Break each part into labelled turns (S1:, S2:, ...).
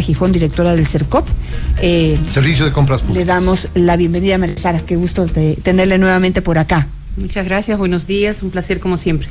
S1: Gijón, directora del CERCOP.
S2: Servicio de Compras Públicas.
S1: Le damos la bienvenida a María Sara, qué gusto de tenerle nuevamente por acá.
S3: Muchas gracias, buenos días, un placer como siempre.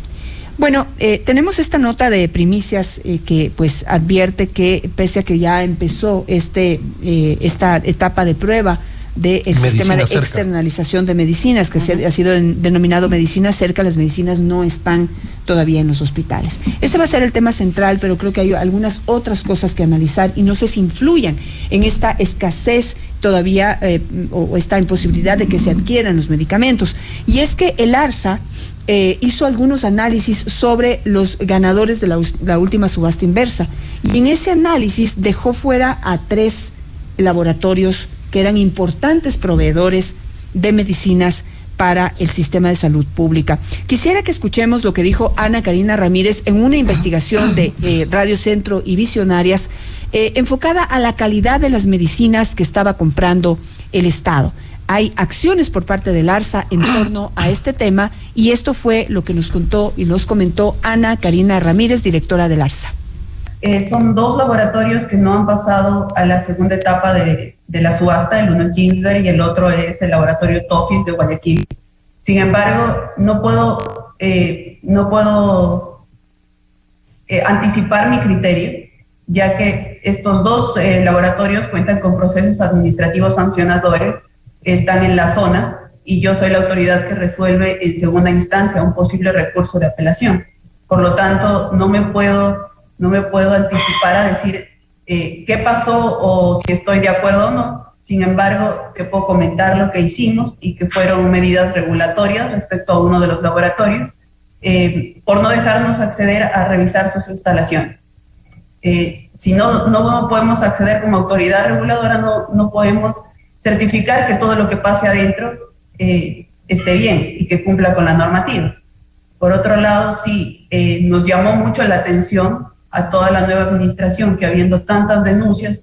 S1: Bueno, tenemos esta nota de primicias que pues advierte que pese a que ya empezó esta etapa de prueba del sistema de externalización de medicinas, que ha sido denominado medicina cerca, las medicinas no están todavía en los hospitales. Ese va a ser el tema central, pero creo que hay algunas otras cosas que analizar y no sé si influyan en esta escasez todavía o esta imposibilidad de que se adquieran los medicamentos. Y es que el ARSA hizo algunos análisis sobre los ganadores de la última subasta inversa, y en ese análisis dejó fuera a 3 laboratorios que eran importantes proveedores de medicinas para el sistema de salud pública. Quisiera que escuchemos lo que dijo Ana Karina Ramírez en una investigación de Radio Centro y Visionarias enfocada a la calidad de las medicinas que estaba comprando el Estado. Hay acciones por parte del ARSA en torno a este tema, y esto fue lo que nos contó y nos comentó Ana Karina Ramírez, directora del ARSA.
S4: Son 2 laboratorios que no han pasado a la segunda etapa de la subasta. El uno es Ginsberg y el otro es el laboratorio Tofis de Guayaquil. Sin embargo, no puedo anticipar mi criterio, ya que estos 2 laboratorios cuentan con procesos administrativos sancionadores, están en la zona, y yo soy la autoridad que resuelve en segunda instancia un posible recurso de apelación. Por lo tanto, no me puedo anticipar a decir qué pasó o si estoy de acuerdo o no. Sin embargo, que puedo comentar lo que hicimos y que fueron medidas regulatorias respecto a uno de los laboratorios por no dejarnos acceder a revisar sus instalaciones. Si no podemos acceder como autoridad reguladora, no podemos certificar que todo lo que pase adentro esté bien y que cumpla con la normativa. Por otro lado, sí, nos llamó mucho la atención a toda la nueva administración que, habiendo tantas denuncias,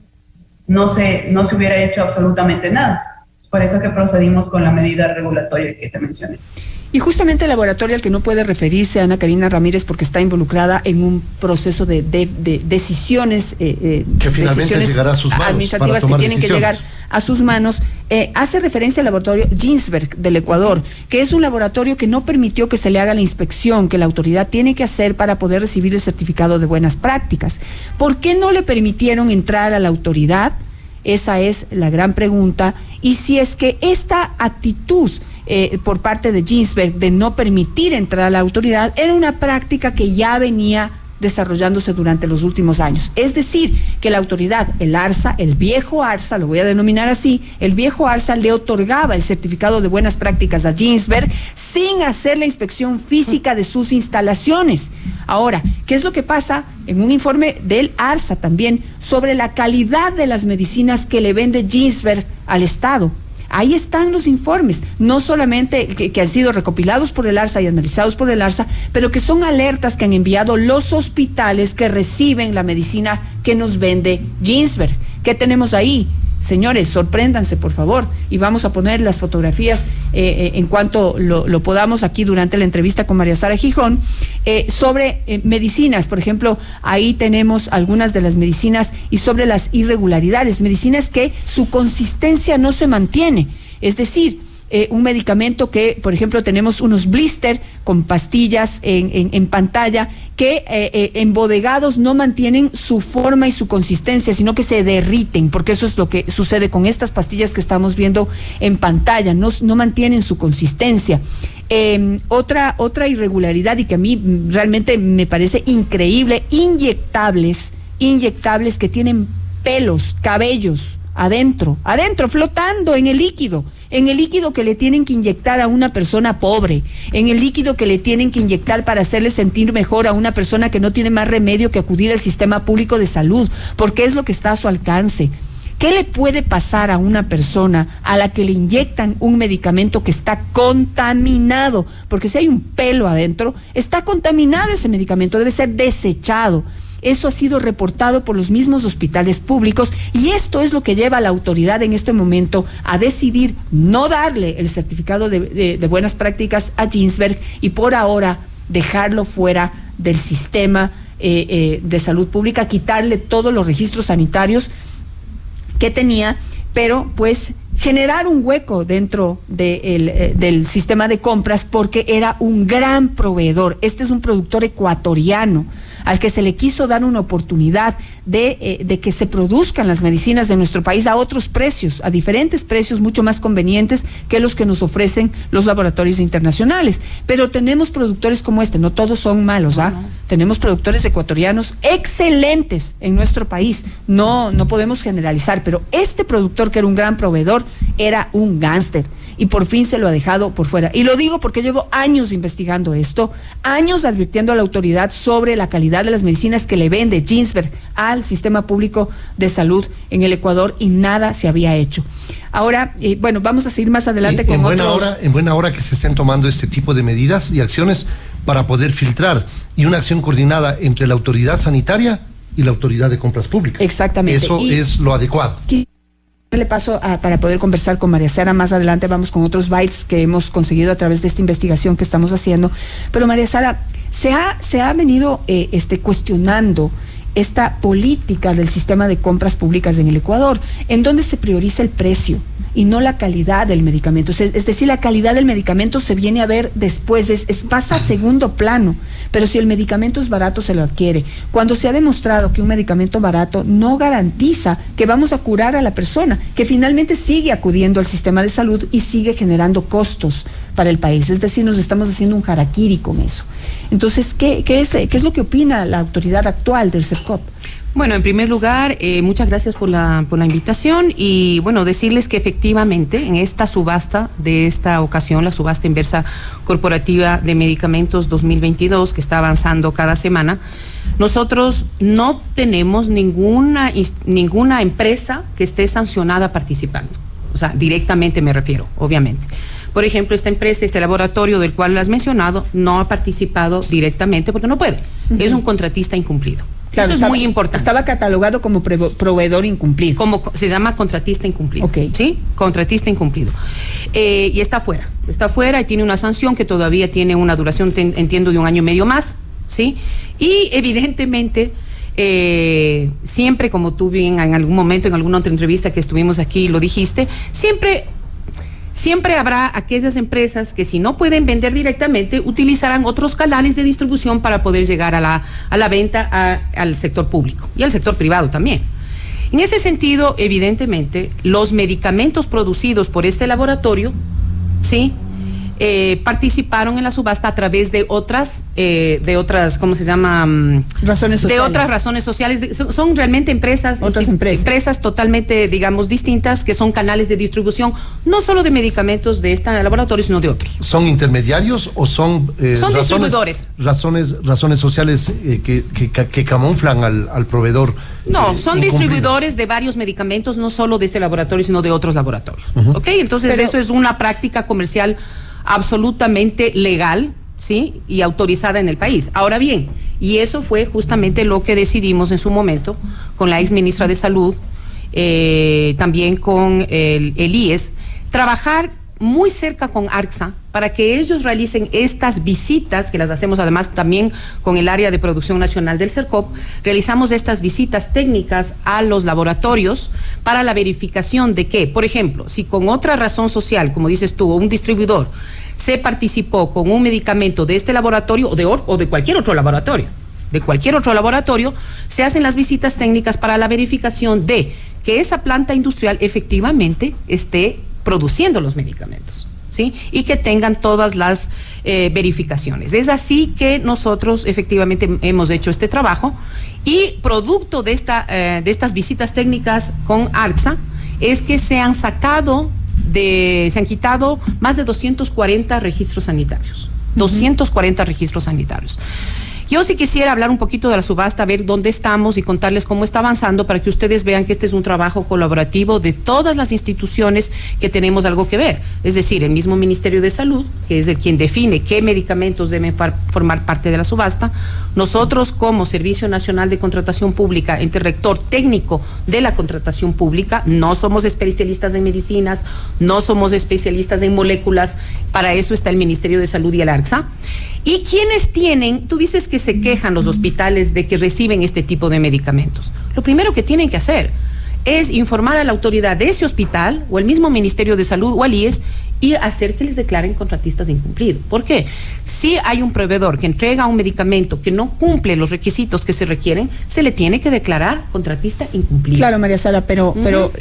S4: no se hubiera hecho absolutamente nada. Es por eso que procedimos con la medida regulatoria que te mencioné.
S1: Y justamente el laboratorio al que no puede referirse Ana Karina Ramírez porque está involucrada en un proceso de decisiones,
S2: que finalmente llegará a sus manos,
S1: administrativas que tienen que llegar a sus manos, hace referencia al laboratorio Ginsberg del Ecuador, que es un laboratorio que no permitió que se le haga la inspección que la autoridad tiene que hacer para poder recibir el certificado de buenas prácticas. ¿Por qué no le permitieron entrar a la autoridad? Esa es la gran pregunta. Y si es que esta actitud por parte de Ginsberg de no permitir entrar a la autoridad era una práctica que ya venía desarrollándose durante los últimos años. Es decir, que la autoridad, el ARSA, el viejo ARSA, lo voy a denominar así, el viejo ARSA le otorgaba el certificado de buenas prácticas a Ginsberg sin hacer la inspección física de sus instalaciones. Ahora, ¿qué es lo que pasa? En un informe del ARSA también sobre la calidad de las medicinas que le vende Ginsberg al Estado. Ahí están los informes, no solamente que han sido recopilados por el ARSA y analizados por el ARSA, pero que son alertas que han enviado los hospitales que reciben la medicina que nos vende Ginsberg. ¿Qué tenemos ahí? Señores, sorpréndanse, por favor, y vamos a poner las fotografías en cuanto lo podamos aquí durante la entrevista con María Sara Gijón, sobre medicinas. Por ejemplo, ahí tenemos algunas de las medicinas y sobre las irregularidades, medicinas que su consistencia no se mantiene, es decir, un medicamento que, por ejemplo, tenemos unos blister con pastillas en pantalla que embodegados no mantienen su forma y su consistencia, sino que se derriten, porque eso es lo que sucede con estas pastillas que estamos viendo en pantalla, no mantienen su consistencia. Otra irregularidad, y que a mí realmente me parece increíble, inyectables que tienen pelos, cabellos, adentro, flotando en el líquido que le tienen que inyectar a una persona pobre, en el líquido que le tienen que inyectar para hacerle sentir mejor a una persona que no tiene más remedio que acudir al sistema público de salud, porque es lo que está a su alcance. ¿Qué le puede pasar a una persona a la que le inyectan un medicamento que está contaminado? Porque si hay un pelo adentro, está contaminado ese medicamento, debe ser desechado. Eso ha sido reportado por los mismos hospitales públicos, y esto es lo que lleva a la autoridad en este momento a decidir no darle el certificado de buenas prácticas a Ginsberg y por ahora dejarlo fuera del sistema de Salud Pública, quitarle todos los registros sanitarios que tenía, pero pues generar un hueco dentro del sistema de compras, porque era un gran proveedor. Este es un productor ecuatoriano al que se le quiso dar una oportunidad de que se produzcan las medicinas de nuestro país a otros precios, a diferentes precios mucho más convenientes que los que nos ofrecen los laboratorios internacionales. Pero tenemos productores como este, no todos son malos, ¿ah? No. Tenemos productores ecuatorianos excelentes en nuestro país, no podemos generalizar, pero este productor, que era un gran proveedor, era un gángster, y por fin se lo ha dejado por fuera. Y lo digo porque llevo años investigando esto, años advirtiendo a la autoridad sobre la calidad de las medicinas que le vende Ginsberg al sistema público de salud en el Ecuador, y nada se había hecho. Ahora, bueno, vamos a seguir más adelante con otros.
S2: En buena hora que se estén tomando este tipo de medidas y acciones para poder filtrar, y una acción coordinada entre la autoridad sanitaria y la autoridad de compras públicas.
S1: Exactamente.
S2: Eso es lo adecuado.
S1: Le paso para poder conversar con María Sara más adelante. Vamos con otros bytes que hemos conseguido a través de esta investigación que estamos haciendo. Pero María Sara, se ha venido cuestionando esta política del sistema de compras públicas en el Ecuador, en donde se prioriza el precio y no la calidad del medicamento. Es decir, la calidad del medicamento se viene a ver después, pasa a segundo plano. Pero si el medicamento es barato, se lo adquiere. Cuando se ha demostrado que un medicamento barato no garantiza que vamos a curar a la persona, que finalmente sigue acudiendo al sistema de salud y sigue generando costos para el país. Es decir, nos estamos haciendo un harakiri con eso. Entonces, ¿qué es lo que opina la autoridad actual del CERCOP?
S3: Bueno, en primer lugar, muchas gracias por la invitación, y bueno, decirles que efectivamente en esta subasta de esta ocasión, la subasta inversa corporativa de medicamentos 2022, que está avanzando cada semana, nosotros no tenemos ninguna empresa que esté sancionada participando. O sea, directamente me refiero, obviamente. Por ejemplo, esta empresa, este laboratorio del cual lo has mencionado, no ha participado directamente porque no puede. Es un contratista incumplido. Claro, eso es muy importante.
S1: Estaba catalogado como proveedor incumplido.
S3: Se llama contratista incumplido.
S1: Okay.
S3: ¿Sí? Contratista incumplido. Y está fuera y tiene una sanción que todavía tiene una duración, entiendo, de 1 año y medio más, ¿sí? Y evidentemente, siempre, como tú bien en algún momento, en alguna otra entrevista que estuvimos aquí, lo dijiste, siempre habrá aquellas empresas que, si no pueden vender directamente, utilizarán otros canales de distribución para poder llegar a la venta al sector público y al sector privado también. En ese sentido, evidentemente, los medicamentos producidos por este laboratorio, ¿sí?, participaron en la subasta a través de otras, ¿cómo se llama?
S1: Razones sociales.
S3: De otras razones sociales. Son realmente empresas totalmente, digamos, distintas, que son canales de distribución, no solo de medicamentos de este laboratorio, sino de otros.
S2: ¿Son intermediarios o son
S3: distribuidores?
S2: Razones sociales que camuflan al proveedor.
S3: No, son distribuidores de varios medicamentos, no solo de este laboratorio, sino de otros laboratorios. ¿Ok? Entonces, eso es una práctica comercial absolutamente legal, ¿sí?, y autorizada en el país. Ahora bien, y eso fue justamente lo que decidimos en su momento con la ex ministra de Salud, también con el IES, trabajar muy cerca con ARCSA para que ellos realicen estas visitas, que las hacemos además también con el área de producción nacional del CERCOP. Realizamos estas visitas técnicas a los laboratorios para la verificación de que, por ejemplo, si con otra razón social, como dices tú, un distribuidor se participó con un medicamento de este laboratorio o de cualquier otro laboratorio, se hacen las visitas técnicas para la verificación de que esa planta industrial efectivamente esté produciendo los medicamentos, ¿sí?, y que tengan todas las verificaciones. Es así que nosotros efectivamente hemos hecho este trabajo, y producto de estas visitas técnicas con ARCSA es que se han quitado más de 240 registros sanitarios. 240 registros sanitarios. Yo sí quisiera hablar un poquito de la subasta, ver dónde estamos y contarles cómo está avanzando, para que ustedes vean que este es un trabajo colaborativo de todas las instituciones que tenemos algo que ver. Es decir, el mismo Ministerio de Salud, que es el quien define qué medicamentos deben formar parte de la subasta. Nosotros, como Servicio Nacional de Contratación Pública, ente rector técnico de la contratación pública, no somos especialistas en medicinas, no somos especialistas en moléculas, Para eso está el Ministerio de Salud y el ARCSA. Y quienes tienen, tú dices que se quejan los hospitales de que reciben este tipo de medicamentos. Lo primero que tienen que hacer es informar a la autoridad de ese hospital o el mismo Ministerio de Salud o al IES y hacer que les declaren contratistas de incumplido. ¿Por qué? Si hay un proveedor que entrega un medicamento que no cumple los requisitos que se requieren, se le tiene que declarar contratista incumplido.
S1: Claro, María Sara, pero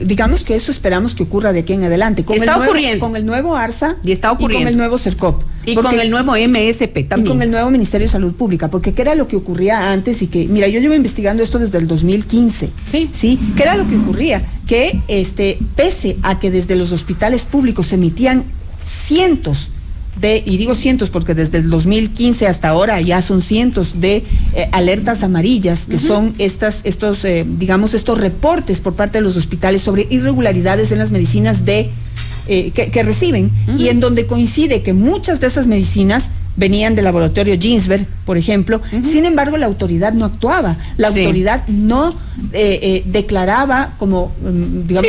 S1: digamos que eso esperamos que ocurra de aquí en adelante.
S3: Está ocurriendo.
S1: Con el nuevo ARSA
S3: y está ocurriendo.
S1: Y con el nuevo CERCOP.
S3: Y con el nuevo MSP también.
S1: Y con el nuevo Ministerio de Salud Pública, porque ¿qué era lo que ocurría antes? Y que, mira, yo llevo investigando esto desde el 2015. Sí. ¿Qué era lo que ocurría? Que pese a que desde los hospitales públicos se emitían cientos y digo cientos porque desde el 2015 hasta ahora ya son cientos de alertas amarillas, que son estos reportes por parte de los hospitales sobre irregularidades en las medicinas que reciben, y en donde coincide que muchas de esas medicinas venían del laboratorio Ginsberg, por ejemplo. Sin embargo, la autoridad no actuaba, la autoridad no declaraba como,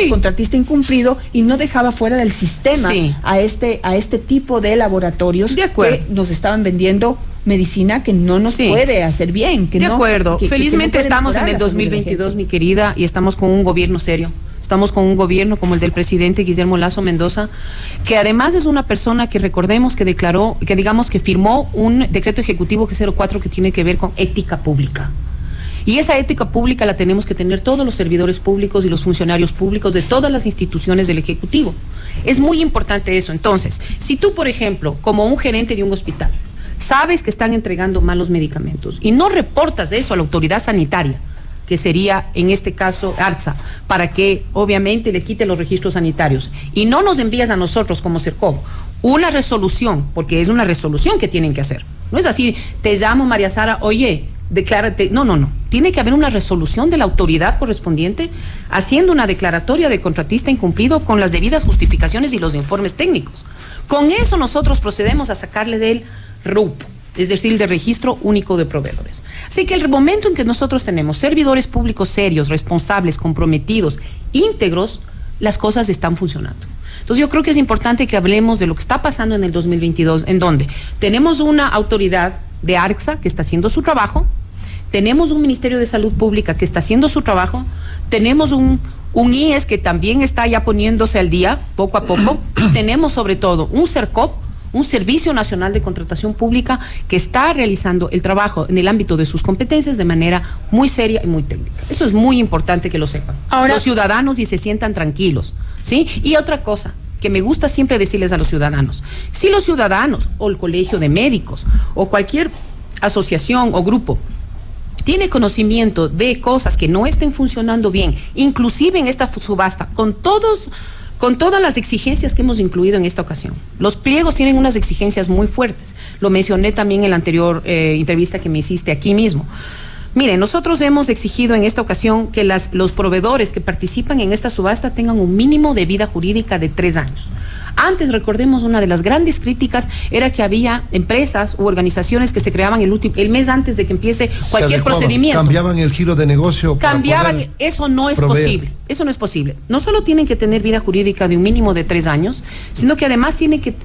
S1: contratista incumplido, y no dejaba fuera del sistema a este tipo de laboratorios que nos estaban vendiendo medicina que no nos puede hacer bien.
S3: De acuerdo. Felizmente estamos en el 2022, mi querida, y estamos con un gobierno serio. Estamos con un gobierno como el del presidente Guillermo Lasso Mendoza, que además es una persona que recordemos que que firmó un decreto ejecutivo que es 04, que tiene que ver con ética pública. Y esa ética pública la tenemos que tener todos los servidores públicos y los funcionarios públicos de todas las instituciones del Ejecutivo. Es muy importante eso. Entonces, si tú, por ejemplo, como un gerente de un hospital, sabes que están entregando malos medicamentos y no reportas eso a la autoridad sanitaria, que sería en este caso ARTSA, para que obviamente le quite los registros sanitarios, y no nos envías a nosotros como CERCOP una resolución, porque es una resolución que tienen que hacer. No es así, te llamo María Sara, oye, declárate. No. Tiene que haber una resolución de la autoridad correspondiente haciendo una declaratoria de contratista incumplido con las debidas justificaciones y los informes técnicos. Con eso nosotros procedemos a sacarle del RUP, es decir, del Registro Único de Proveedores. Así que el momento en que nosotros tenemos servidores públicos serios, responsables, comprometidos, íntegros, las cosas están funcionando. Entonces yo creo que es importante que hablemos de lo que está pasando en el 2022, en donde tenemos una autoridad de ARCSA que está haciendo su trabajo, tenemos un Ministerio de Salud Pública que está haciendo su trabajo, tenemos un IES que también está ya poniéndose al día, poco a poco, y tenemos sobre todo un CERCOP, un Servicio Nacional de Contratación Pública, que está realizando el trabajo en el ámbito de sus competencias de manera muy seria y muy técnica. Eso es muy importante que lo sepan los ciudadanos y se sientan tranquilos, ¿sí? Y otra cosa que me gusta siempre decirles a los ciudadanos: si los ciudadanos o el colegio de médicos o cualquier asociación o grupo tiene conocimiento de cosas que no estén funcionando bien, inclusive en esta subasta, con todas las exigencias que hemos incluido en esta ocasión. Los pliegos tienen unas exigencias muy fuertes. Lo mencioné también en la anterior entrevista que me hiciste aquí mismo. Miren, nosotros hemos exigido en esta ocasión que los proveedores que participan en esta subasta tengan un mínimo de vida jurídica de 3 años. Antes, recordemos, una de las grandes críticas era que había empresas u organizaciones que se creaban el mes antes de que empiece cualquier procedimiento.
S2: Cambiaban el giro de negocio.
S3: Eso no es posible. Eso no es posible. No solo tienen que tener vida jurídica de un mínimo de 3 años, sino que además tienen que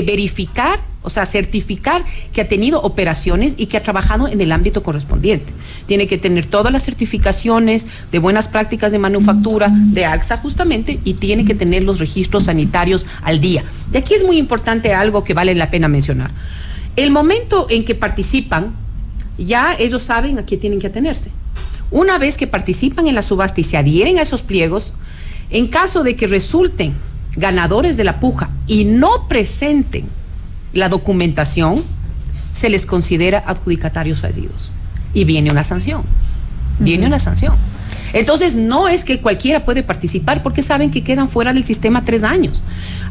S3: verificar, o sea, certificar que ha tenido operaciones y que ha trabajado en el ámbito correspondiente. Tiene que tener todas las certificaciones de buenas prácticas de manufactura, de ARCSA justamente, y tiene que tener los registros sanitarios al día. Y aquí es muy importante algo que vale la pena mencionar. El momento en que participan, ya ellos saben a qué tienen que atenerse. Una vez que participan en la subasta y se adhieren a esos pliegos, en caso de que resulten ganadores de la puja y no presenten la documentación, se les considera adjudicatarios fallidos y viene una sanción. Entonces no es que cualquiera puede participar, porque saben que quedan fuera del sistema 3 años.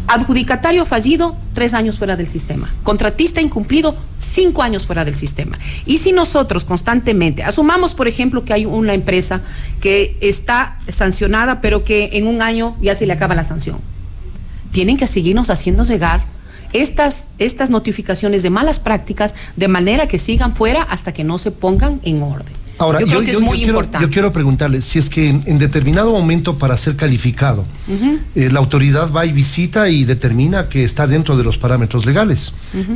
S3: Adjudicatario fallido, 3 años fuera del sistema. Contratista incumplido, 5 años fuera del sistema. Y si nosotros constantemente, asumamos por ejemplo que hay una empresa que está sancionada, pero que en 1 año ya se le acaba la sanción, tienen que seguirnos haciendo llegar estas notificaciones de malas prácticas, de manera que sigan fuera hasta que no se pongan en orden.
S2: Ahora,
S3: yo creo que es muy importante.
S2: Yo quiero preguntarle, si es que en determinado momento para ser calificado, la autoridad va y visita y determina que está dentro de los parámetros legales,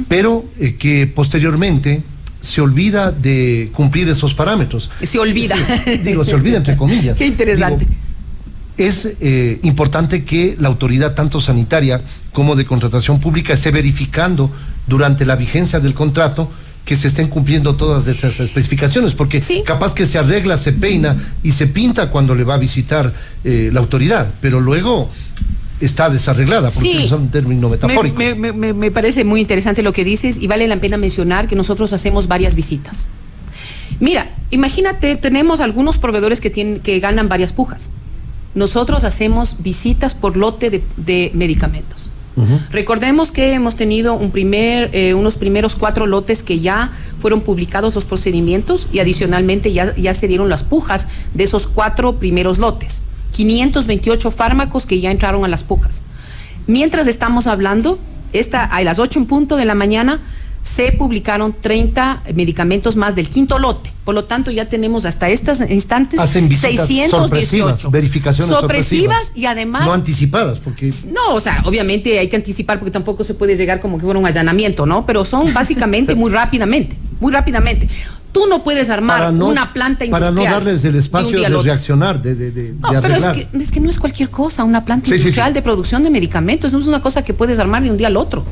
S2: pero que posteriormente se olvida de cumplir esos parámetros.
S3: Se olvida.
S2: Se olvida entre comillas.
S3: Qué interesante.
S2: Es importante que la autoridad, tanto sanitaria como de contratación pública, esté verificando durante la vigencia del contrato que se estén cumpliendo todas esas especificaciones, porque capaz que se arregla, se peina y se pinta cuando le va a visitar la autoridad, pero luego está desarreglada, porque es un término metafórico.
S3: Me parece muy interesante lo que dices y vale la pena mencionar que nosotros hacemos varias visitas. Mira, imagínate, tenemos algunos proveedores que ganan varias pujas. Nosotros hacemos visitas por lote de medicamentos. Recordemos que hemos tenido unos primeros 4 lotes que ya fueron publicados los procedimientos y adicionalmente ya se dieron las pujas de esos 4 primeros lotes. 528 fármacos que ya entraron a las pujas. Mientras estamos hablando, a las 8:00 a.m, se publicaron 30 medicamentos más del 5.º lote. Por lo tanto, ya tenemos hasta estos instantes 618.
S2: Verificaciones
S3: sorpresivas y además...
S2: No anticipadas, porque...
S3: No, o sea, obviamente hay que anticipar porque tampoco se puede llegar como que fuera un allanamiento, ¿no? Pero son básicamente muy rápidamente. Tú no puedes armar una planta industrial.
S2: Para no darles el espacio de reaccionar, de arreglar.
S3: Pero es que no es cualquier cosa, una planta industrial de producción de medicamentos, no es una cosa que puedes armar de un día al otro.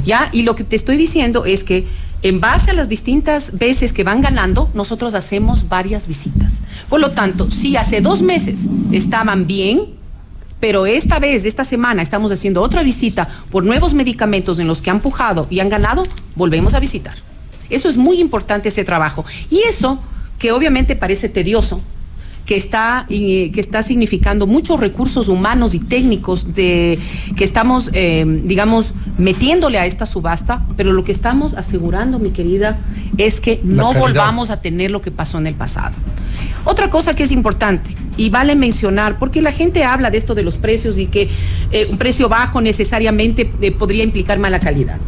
S3: ¿Ya? Y lo que te estoy diciendo es que en base a las distintas veces que van ganando, nosotros hacemos varias visitas. Por lo tanto, si hace 2 meses estaban bien, pero esta semana estamos haciendo otra visita por nuevos medicamentos en los que han pujado y han ganado, volvemos a visitar. Eso es muy importante, ese trabajo. Y eso, que obviamente parece tedioso, que está significando muchos recursos humanos y técnicos que estamos, metiéndole a esta subasta, pero lo que estamos asegurando, mi querida, es que no volvamos a tener lo que pasó en el pasado. Otra cosa que es importante, y vale mencionar, porque la gente habla de esto de los precios y que un precio bajo necesariamente podría implicar mala calidad.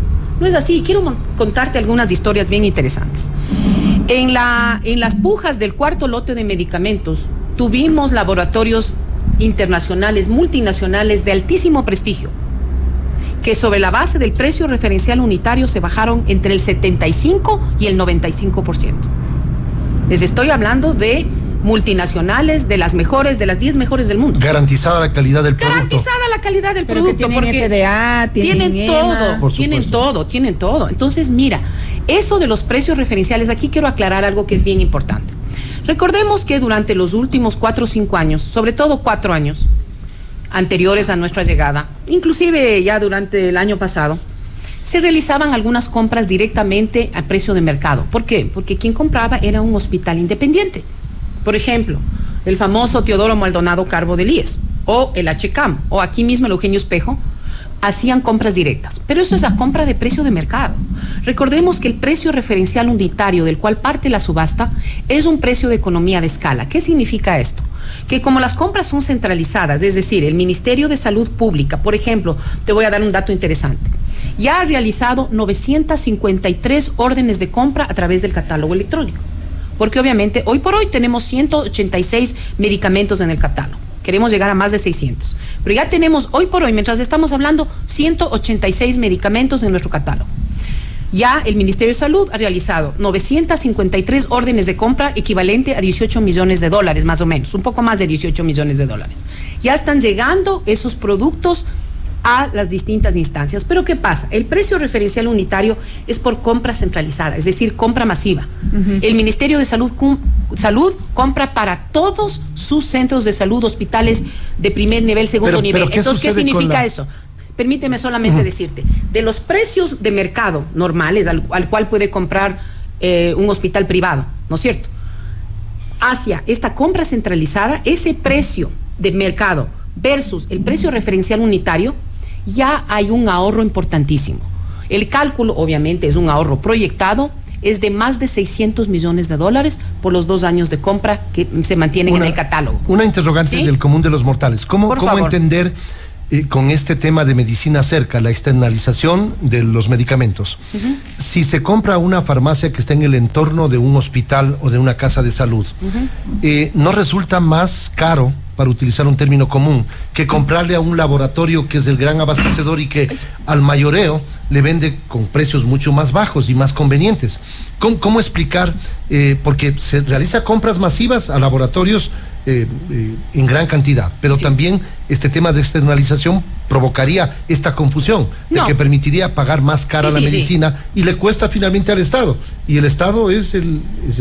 S3: No es así. Quiero contarte algunas historias bien interesantes. En las pujas del 4.º lote de medicamentos, tuvimos laboratorios internacionales, multinacionales de altísimo prestigio, que sobre la base del precio referencial unitario se bajaron entre el 75 y el 95%. Les estoy hablando de multinacionales, de las mejores, de las 10 mejores del mundo.
S2: Garantizada la calidad del producto.
S3: Garantizada la calidad del producto.
S1: Tienen
S3: porque
S1: FDA, tienen
S3: todo. Entonces, mira, eso de los precios referenciales, aquí quiero aclarar algo que es bien importante. Recordemos que durante los últimos 4 o 5 años, sobre todo 4 años anteriores a nuestra llegada, inclusive ya durante el año pasado, se realizaban algunas compras directamente a precio de mercado. ¿Por qué? Porque quien compraba era un hospital independiente. Por ejemplo, el famoso Teodoro Maldonado Carbo del IES, o el HCAM, o aquí mismo el Eugenio Espejo, hacían compras directas. Pero eso es la compra de precio de mercado. Recordemos que el precio referencial unitario del cual parte la subasta es un precio de economía de escala. ¿Qué significa esto? Que como las compras son centralizadas, es decir, el Ministerio de Salud Pública, por ejemplo, te voy a dar un dato interesante, ya ha realizado 953 órdenes de compra a través del catálogo electrónico. Porque obviamente hoy por hoy tenemos 186 medicamentos en el catálogo. Queremos llegar a más de 600. Pero ya tenemos hoy por hoy, mientras estamos hablando, 186 medicamentos en nuestro catálogo. Ya el Ministerio de Salud ha realizado 953 órdenes de compra equivalente a $18 millones, más o menos, un poco más de $18 millones. Ya están llegando esos productos a las distintas instancias. Pero ¿qué pasa? El precio referencial unitario es por compra centralizada, es decir, compra masiva. El Ministerio de Salud compra para todos sus centros de salud, hospitales de primer nivel, segundo nivel. Entonces, ¿qué significa eso? Permíteme solamente decirte, de los precios de mercado normales al cual puede comprar un hospital privado, ¿no es cierto? Hacia esta compra centralizada, ese precio de mercado versus el precio referencial unitario, ya hay un ahorro importantísimo. El cálculo, obviamente, es un ahorro proyectado, es de más de $600 millones por los 2 años de compra que se mantienen en el catálogo.
S2: Una interrogante del común de los mortales. ¿Cómo entender con este tema de medicina cerca, la externalización de los medicamentos. Si se compra una farmacia que está en el entorno de un hospital o de una casa de salud, ¿no resulta más caro, para utilizar un término común, que comprarle a un laboratorio que es el gran abastecedor y que al mayoreo le vende con precios mucho más bajos y más convenientes? ¿Cómo explicar? Porque se realiza compras masivas a laboratorios en gran cantidad, pero también este tema de externalización provocaría esta confusión de que permitiría pagar más cara la medicina y le cuesta finalmente al Estado, y el Estado es el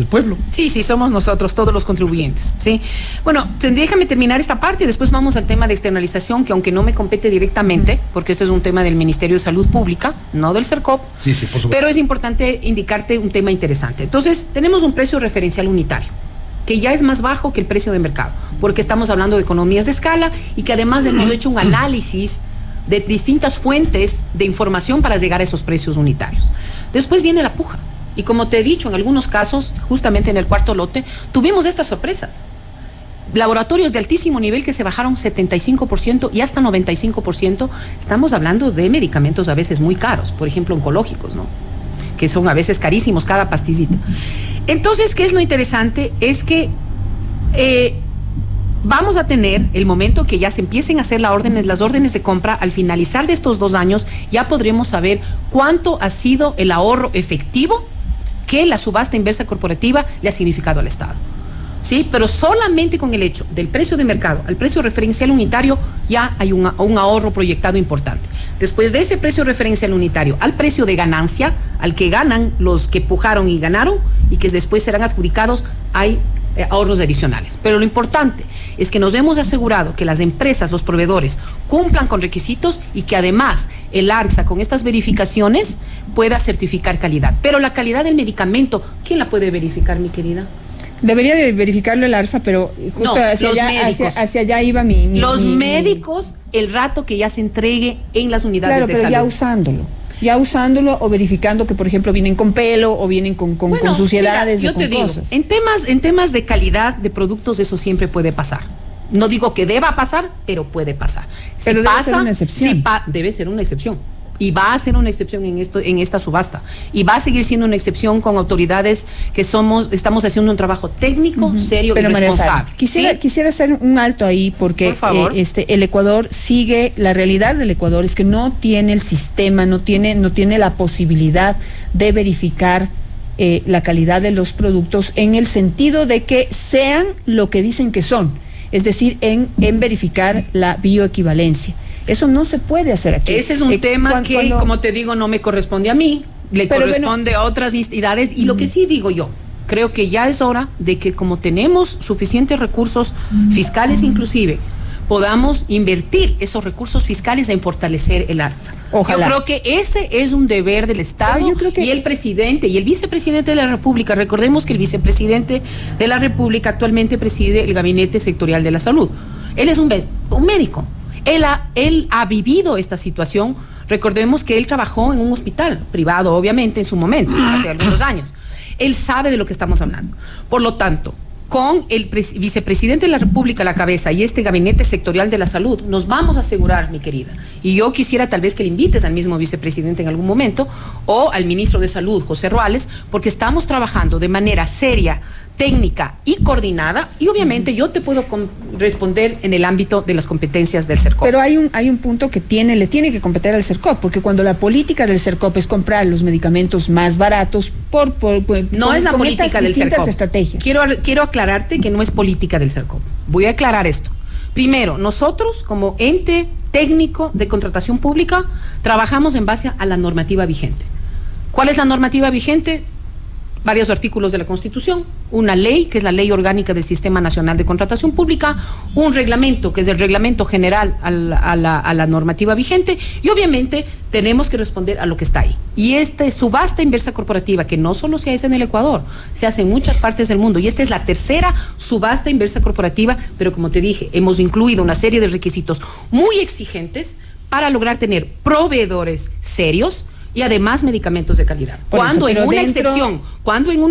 S2: pueblo.
S3: Sí, somos nosotros, todos los contribuyentes, ¿sí? Bueno, déjame terminar esta parte y después vamos al tema de externalización, que aunque no me compete directamente, porque esto es un tema del Ministerio de Salud Pública, no del CERCOP,
S2: sí, por supuesto.
S3: Pero es importante indicarte un tema interesante. Entonces, tenemos un precio referencial unitario, que ya es más bajo que el precio de mercado, porque estamos hablando de economías de escala y que además hemos hecho un análisis de distintas fuentes de información para llegar a esos precios unitarios. Después viene la puja, y como te he dicho, en algunos casos, justamente en el cuarto lote, tuvimos estas sorpresas. Laboratorios de altísimo nivel que se bajaron 75% y hasta 95%. Estamos hablando de medicamentos a veces muy caros, por ejemplo, oncológicos, ¿no? Que son a veces carísimos cada pastillita. Entonces, ¿qué es lo interesante? Es que vamos a tener el momento que ya se empiecen a hacer las órdenes de compra. Al finalizar de estos 2 años, ya podremos saber cuánto ha sido el ahorro efectivo que la subasta inversa corporativa le ha significado al Estado. ¿Sí? Pero solamente con el hecho del precio de mercado al precio referencial unitario ya hay un ahorro proyectado importante. Después de ese precio referencial unitario al precio de ganancia, al que ganan los que pujaron y ganaron y que después serán adjudicados, hay ahorros adicionales. Pero lo importante es que nos hemos asegurado que las empresas, los proveedores, cumplan con requisitos y que además el ARSA con estas verificaciones pueda certificar calidad. Pero la calidad del medicamento, ¿quién la puede verificar, mi querida?
S1: Debería de verificarlo el ARSA, pero justo hacia allá iba mi
S3: médicos, el rato que ya se entregue en las unidades de salud.
S1: Claro, pero ya usándolo o verificando que, por ejemplo, vienen con pelo o vienen con suciedades.
S3: Mira, yo te digo, en temas de calidad de productos, eso siempre puede pasar. No digo que deba pasar, pero puede pasar.
S1: Pero debe ser una excepción.
S3: Debe ser una excepción. Y va a ser una excepción en esta subasta. Y va a seguir siendo una excepción con autoridades que estamos haciendo un trabajo técnico, serio y responsable.
S1: Quisiera hacer un alto ahí, porque
S3: por favor.
S1: El Ecuador sigue, la realidad del Ecuador es que no tiene el sistema, no tiene la posibilidad de verificar la calidad de los productos en el sentido de que sean lo que dicen que son, es decir, en verificar la bioequivalencia. Eso no se puede hacer aquí.
S3: Ese es un tema que, como te digo, no me corresponde a mí, le corresponde a otras entidades. Y lo que sí digo yo, creo que ya es hora de que, como tenemos suficientes recursos fiscales inclusive, podamos invertir esos recursos fiscales en fortalecer el ARSA. Ojalá. Yo creo que ese es un deber del Estado y el presidente y el vicepresidente de la República. Recordemos que el vicepresidente de la República actualmente preside el Gabinete Sectorial de la Salud. Él es un médico. Él ha vivido esta situación. Recordemos que él trabajó en un hospital privado, obviamente, en su momento, hace algunos años. Él sabe de lo que estamos hablando. Por lo tanto, con el vicepresidente de la República a la cabeza y este Gabinete Sectorial de la Salud, nos vamos a asegurar, mi querida, y yo quisiera tal vez que le invites al mismo vicepresidente en algún momento, o al ministro de Salud, José Ruales, porque estamos trabajando de manera seria, técnica y coordinada, y obviamente yo te puedo responder en el ámbito de las competencias del CERCOP.
S1: Pero hay un punto que le tiene que competir al CERCOP, porque cuando la política del CERCOP es comprar los medicamentos más baratos
S3: no es la política del CERCOP.
S1: Estrategias.
S3: Quiero aclararte que no es política del CERCOP. Voy a aclarar esto. Primero, nosotros como ente técnico de contratación pública trabajamos en base a la normativa vigente. ¿Cuál es la normativa vigente? Varios artículos de la Constitución, una ley, que es la Ley Orgánica del Sistema Nacional de Contratación Pública, un reglamento, que es el reglamento general a la normativa vigente, y obviamente tenemos que responder a lo que está ahí. Y esta subasta inversa corporativa, que no solo se hace en el Ecuador, se hace en muchas partes del mundo, y esta es la tercera subasta inversa corporativa, pero como te dije, hemos incluido una serie de requisitos muy exigentes para lograr tener proveedores serios, y además medicamentos de calidad. Cuando en una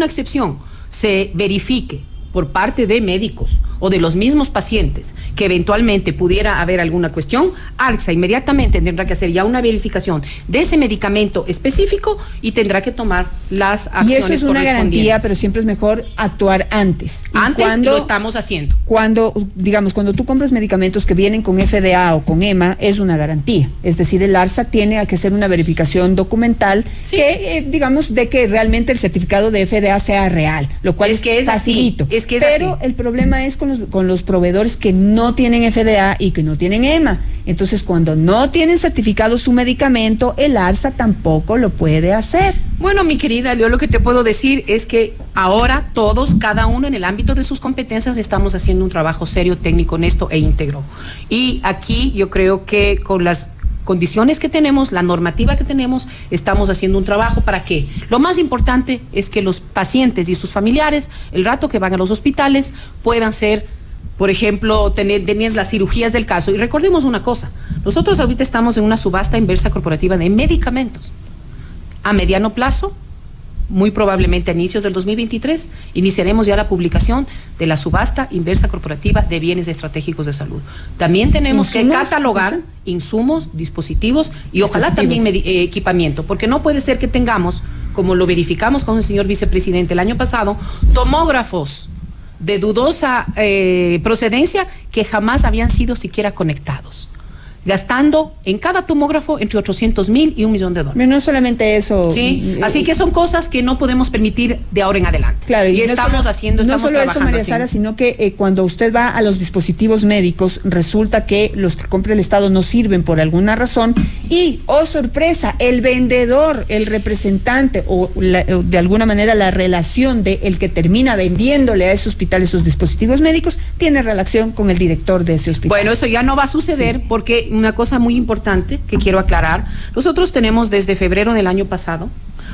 S3: excepción se verifique por parte de médicos o de los mismos pacientes que eventualmente pudiera haber alguna cuestión, ARCSA inmediatamente tendrá que hacer ya una verificación de ese medicamento específico y tendrá que tomar las acciones
S1: correspondientes. Y eso es una garantía, pero siempre es mejor actuar antes.
S3: Antes lo estamos haciendo.
S1: Cuando tú compras medicamentos que vienen con FDA o con EMA, es una garantía. Es decir, el ARCSA tiene que hacer una verificación documental que, de que realmente el certificado de FDA sea real, lo cual es facilito. Pero el problema es con los proveedores que no tienen FDA y que no tienen EMA. Entonces, cuando no tienen certificado su medicamento, el ARCSA tampoco lo puede hacer.
S3: Bueno, mi querida, yo lo que te puedo decir es que ahora todos, cada uno en el ámbito de sus competencias, estamos haciendo un trabajo serio, técnico, honesto e íntegro. Y aquí yo creo que con las condiciones que tenemos, la normativa que tenemos, estamos haciendo un trabajo para que lo más importante es que los pacientes y sus familiares, el rato que van a los hospitales, puedan ser, por ejemplo, tener las cirugías del caso. Y recordemos una cosa, nosotros ahorita estamos en una subasta inversa corporativa de medicamentos. A mediano plazo, muy probablemente a inicios del 2023, iniciaremos ya la publicación de la subasta inversa corporativa de bienes estratégicos de salud. También tenemos que catalogar insumos, dispositivos y ojalá también equipamiento, porque no puede ser que tengamos, como lo verificamos con el señor vicepresidente el año pasado, tomógrafos de dudosa procedencia que jamás habían sido siquiera conectados, gastando en cada tomógrafo entre 800,000 y $1 millón.
S1: No solamente eso.
S3: Sí, así que son cosas que no podemos permitir de ahora en adelante.
S1: Claro,
S3: y estamos trabajando
S1: eso, María Sara, sino que cuando usted va a los dispositivos médicos, resulta que los que compra el Estado no sirven por alguna razón y, oh sorpresa, el vendedor, el representante o de alguna manera la relación de el que termina vendiéndole a ese hospital esos dispositivos médicos tiene relación con el director de ese hospital.
S3: Bueno, eso ya no va a suceder porque una cosa muy importante que quiero aclarar, nosotros tenemos desde febrero del año pasado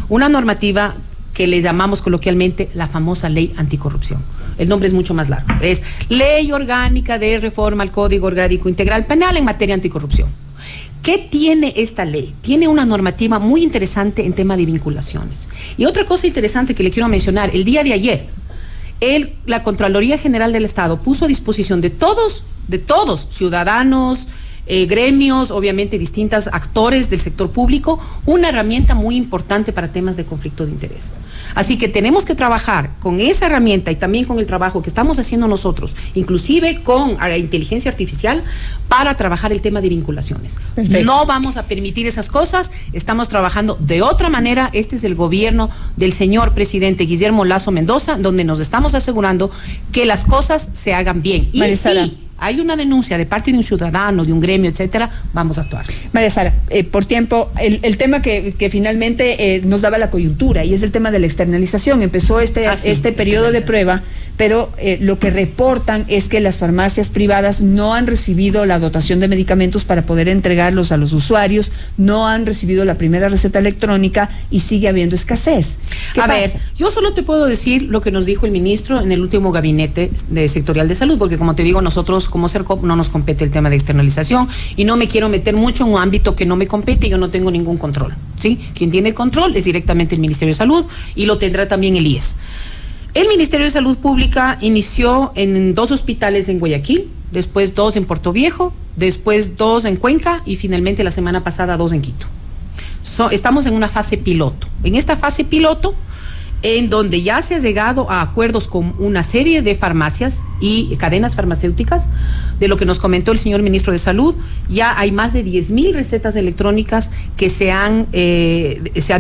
S3: una normativa que le llamamos coloquialmente la famosa ley anticorrupción. El nombre es mucho más largo. Es Ley Orgánica de Reforma al Código Orgánico Integral Penal en materia anticorrupción. ¿Qué tiene esta ley? Tiene una normativa muy interesante en tema de vinculaciones. Y otra cosa interesante que le quiero mencionar, el día de ayer, la Contraloría General del Estado puso a disposición de todos, ciudadanos, gremios, obviamente distintos actores del sector público, una herramienta muy importante para temas de conflicto de interés. Así que tenemos que trabajar con esa herramienta y también con el trabajo que estamos haciendo nosotros, inclusive con la inteligencia artificial, para trabajar el tema de vinculaciones. Perfecto. No vamos a permitir esas cosas, estamos trabajando de otra manera. Este es el gobierno del señor presidente Guillermo Lasso Mendoza, donde nos estamos asegurando que las cosas se hagan bien. Y sí, hay una denuncia de parte de un ciudadano, de un gremio, etcétera, vamos a actuar.
S1: María Sara, por tiempo, el tema que finalmente nos daba la coyuntura, y es el tema de la externalización. Empezó este periodo de prueba, pero lo que reportan es que las farmacias privadas no han recibido la dotación de medicamentos para poder entregarlos a los usuarios, no han recibido la primera receta electrónica y sigue habiendo escasez.
S3: A ver, yo solo te puedo decir lo que nos dijo el ministro en el último gabinete sectorial de salud, porque como te digo, nosotros como CERCOP no nos compete el tema de externalización y no me quiero meter mucho en un ámbito que no me compete y yo no tengo ningún control, ¿sí? Quien tiene control es directamente el Ministerio de Salud y lo tendrá también el IES. El Ministerio de Salud Pública inició en 2 hospitales en Guayaquil, después 2 en Puerto Viejo, después 2 en Cuenca y finalmente la semana pasada 2 en Quito. Estamos en una fase piloto. En esta fase piloto, en donde ya se ha llegado a acuerdos con una serie de farmacias y cadenas farmacéuticas, de lo que nos comentó el señor ministro de Salud, ya hay más de 10,000 recetas electrónicas que se han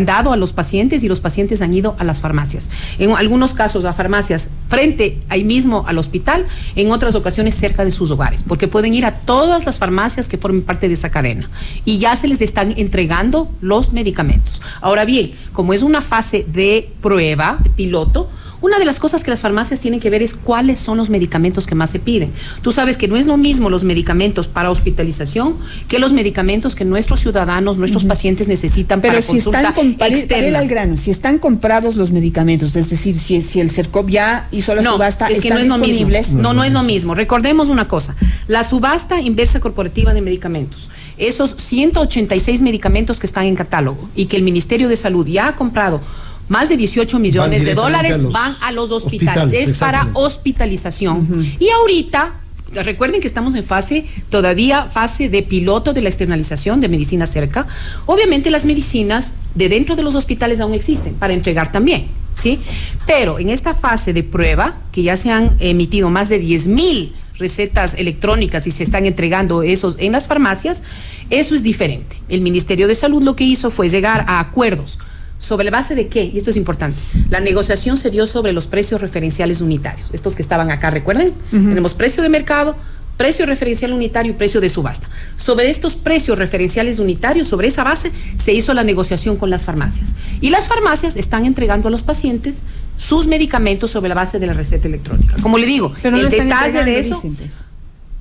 S3: dado a los pacientes y los pacientes han ido a las farmacias. En algunos casos a farmacias frente ahí mismo al hospital, en otras ocasiones cerca de sus hogares, porque pueden ir a todas las farmacias que formen parte de esa cadena y ya se les están entregando los medicamentos. Ahora bien, como es una fase de prueba, de piloto, una de las cosas que las farmacias tienen que ver es cuáles son los medicamentos que más se piden. Tú sabes que no es lo mismo los medicamentos para hospitalización que los medicamentos que nuestros ciudadanos, nuestros pacientes necesitan para consulta externa.
S1: Al grano, si están comprados los medicamentos, es decir, si el CERCOP ya hizo la subasta,
S3: es que no es lo mismo. No es lo mismo. Recordemos una cosa, la subasta inversa corporativa de medicamentos, esos 186 medicamentos que están en catálogo y que el Ministerio de Salud ya ha comprado más de 18 millones de dólares van a los hospitales. Es para hospitalización. Y ahorita, recuerden que estamos en fase de piloto de la externalización de medicina cerca. Obviamente las medicinas de dentro de los hospitales aún existen para entregar también, ¿sí? Pero en esta fase de prueba, que ya se han emitido más de 10,000 recetas electrónicas y se están entregando esos en las farmacias, eso es diferente. El Ministerio de Salud lo que hizo fue llegar a acuerdos. ¿Sobre la base de qué? Y esto es importante. La negociación se dio sobre los precios referenciales unitarios. Estos que estaban acá, ¿recuerden? Tenemos precio de mercado, precio referencial unitario y precio de subasta. Sobre estos precios referenciales unitarios, sobre esa base, se hizo la negociación con las farmacias. Y las farmacias están entregando a los pacientes sus medicamentos sobre la base de la receta electrónica. Como le digo,
S1: pero no
S3: el detalle de eso...
S1: dicen, pues.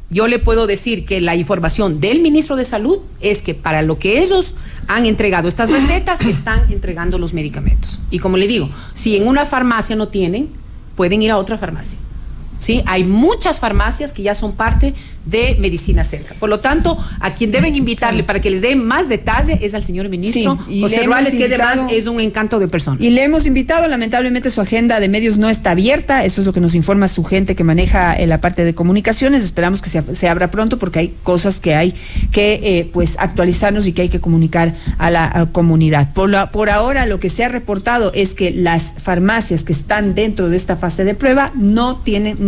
S3: Yo le puedo decir que la información del ministro de Salud es que para lo que ellos han entregado estas recetas, están entregando los medicamentos. Y como le digo, si en una farmacia no tienen, pueden ir a otra farmacia. ¿Sí? Hay muchas farmacias que ya son parte de medicina cerca. Por lo tanto, a quien deben invitarle para que les dé más detalle es al señor ministro José Ruales, que además es un encanto de persona.
S1: Y le hemos invitado, lamentablemente su agenda de medios no está abierta, eso es lo que nos informa su gente que maneja la parte de comunicaciones. Esperamos que se abra pronto porque hay cosas que hay que pues actualizarnos y que hay que comunicar a la comunidad. Por ahora lo que se ha reportado es que las farmacias que están dentro de esta fase de prueba no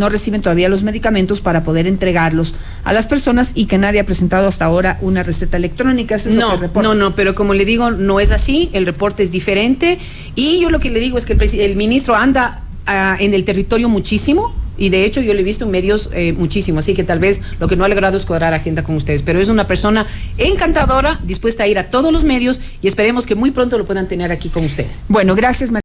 S1: reciben todavía los medicamentos para poder entregarlos a las personas y que nadie ha presentado hasta ahora una receta electrónica. Eso es lo que reporta.
S3: No, pero como le digo, no es así, el reporte es diferente y yo lo que le digo es que el ministro anda en el territorio muchísimo y de hecho yo lo he visto en medios muchísimo, así que tal vez lo que no ha logrado es cuadrar agenda con ustedes, pero es una persona encantadora, dispuesta a ir a todos los medios y esperemos que muy pronto lo puedan tener aquí con ustedes.
S1: Bueno, gracias,